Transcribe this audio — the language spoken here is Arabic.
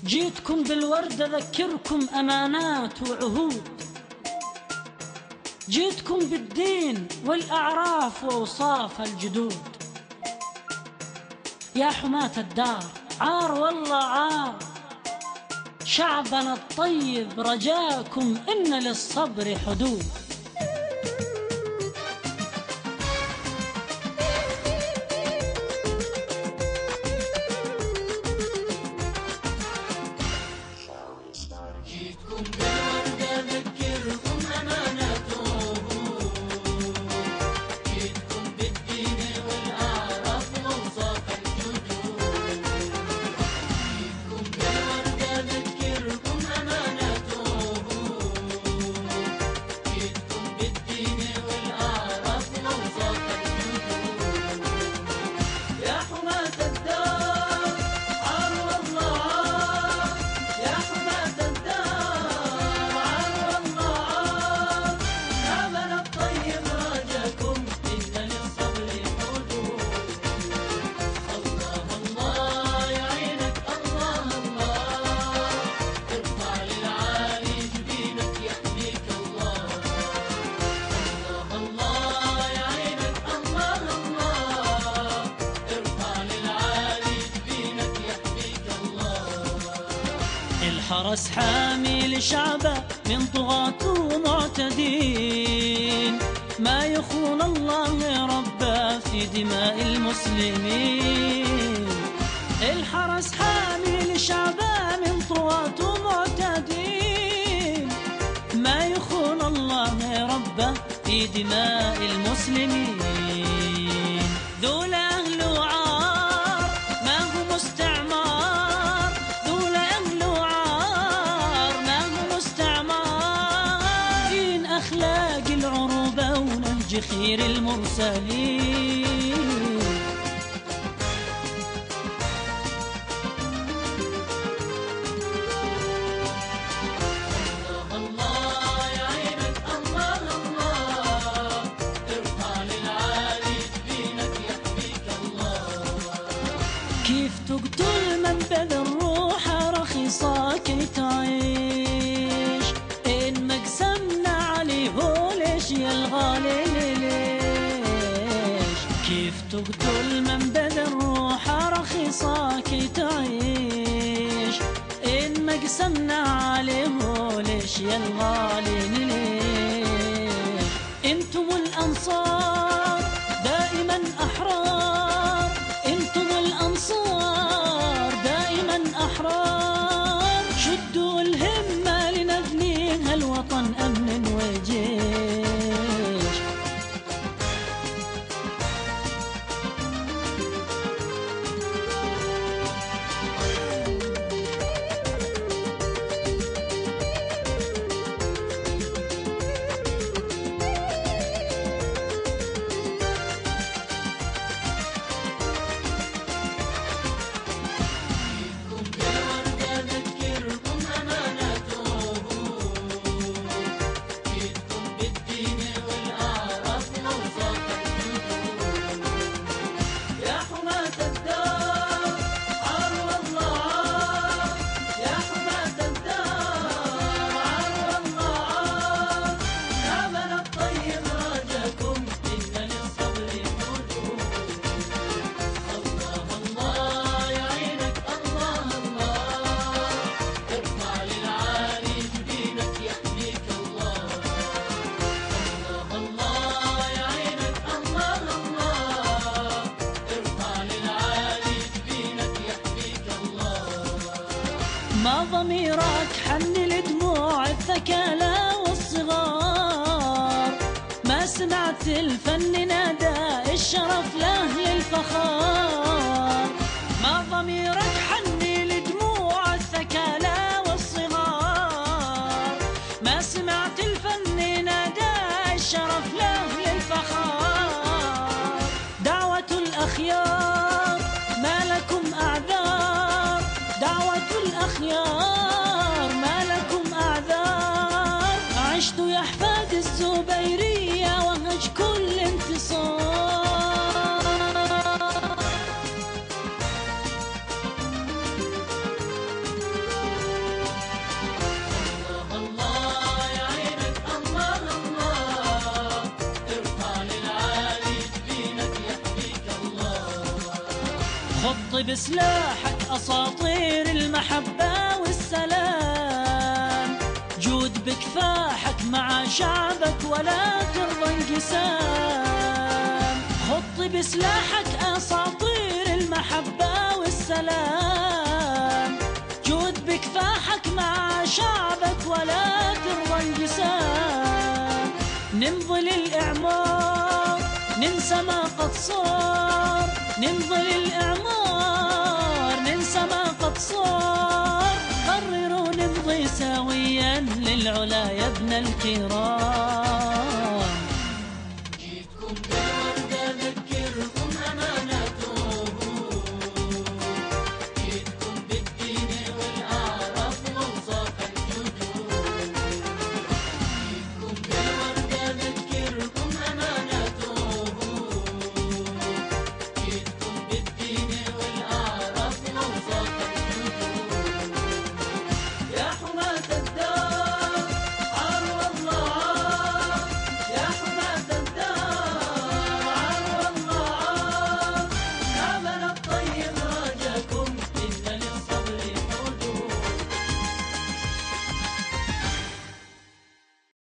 جيتكم بالورد أذكركم أمانات وعهود، جيتكم بالدين والأعراف وأوصاف الجدود. يا حماة الدار عار والله عار، شعبنا الطيب رجاكم إن للصبر حدود. جيتكم بالورد أذكركم أمانته، جيتكم بالدين والأعراف وأوصاف الجدود. جيتكم بالورد أذكركم أمانته، جيتكم بالدين والأعراف وأوصاف الجدود. يا حماة الدار عار والله عار، يا حماة الدار عار والله عار، شعبنا الطيب راجاكم إن للصبر حدود. الله الله يعينك، الله الله ارفع للعالي جبينك يحميك الله. الله الله يعينك، الله الله ارفع للعالي جبينك يحميك الله. الحرس حامي لشعبه من طغاة ومعتدين، ما يخون الله ربه في دماء المسلمين. الحرس حامي لشعبه من طغاة ومعتدين، ما يخون الله ربه في دماء المسلمين. ذول أهل وعار ما هم استعمار، ذول أهل وعار ما هم استعمار، دين أخلاق العروبة ونهج خير المرسلين. الله يعينك، الله الله ارفع للعالي جبينك يحميك الله. كيف تقتل من بذل روحه رخيصة كي تعيش، إن مقسمنا عليه ليش يا الغالي ليش؟ كيف تقتل من بذل روحه رخيصة كي تعيش، إن مقسمنا عليه ليش يا الغالي ليش؟ انتم الأنصار دائما أحرار، انتم الأنصار دائما أحرار، شدوا الهمة لنبني هالوطن أمن وجيش. جيتكم بالورد أذكركم أمانته، جيتكم بالدين والأعراف وأوصاف الجدود. يا حماة الدار عار والله عار، يا حماة الدار عار والله عار، شعبنا الطيب راجاكم إن للصبر حدود. الله الله يعينك، الله الله ارفع للعالي جبينك يحميك الله. الله الله يعينك، الله الله ارفع للعالي جبينك يحميك الله. ما ضميرك حن لدموع الثكالى والصغار، ما سمعت الفن نادى الشرف لأهل الفخار. ما ضميرك حن لدموع الثكالى والصغار، ما سمعت الفن نادى الشرف لأهل الفخار. دعوة الأخيار ما لكم أعذار، دعوة الأخيار ما لكم أعذار، عشتوا يا أحفاد الزبيرية وهج كل انتصار. خط بسلاحك أساطير المحبة والسلام، جود بكفاحك مع شعبك ولا ترضى انقسام. خط بسلاحك أساطير المحبة والسلام، جود بكفاحك مع شعبك ولا ترضى انقسام. نمضي للإعمار ننسى ما قد صار، نمضي للإعمار ننسى ما قد صار. قرروا نمضي سويا للعلا يا ابن الكرام.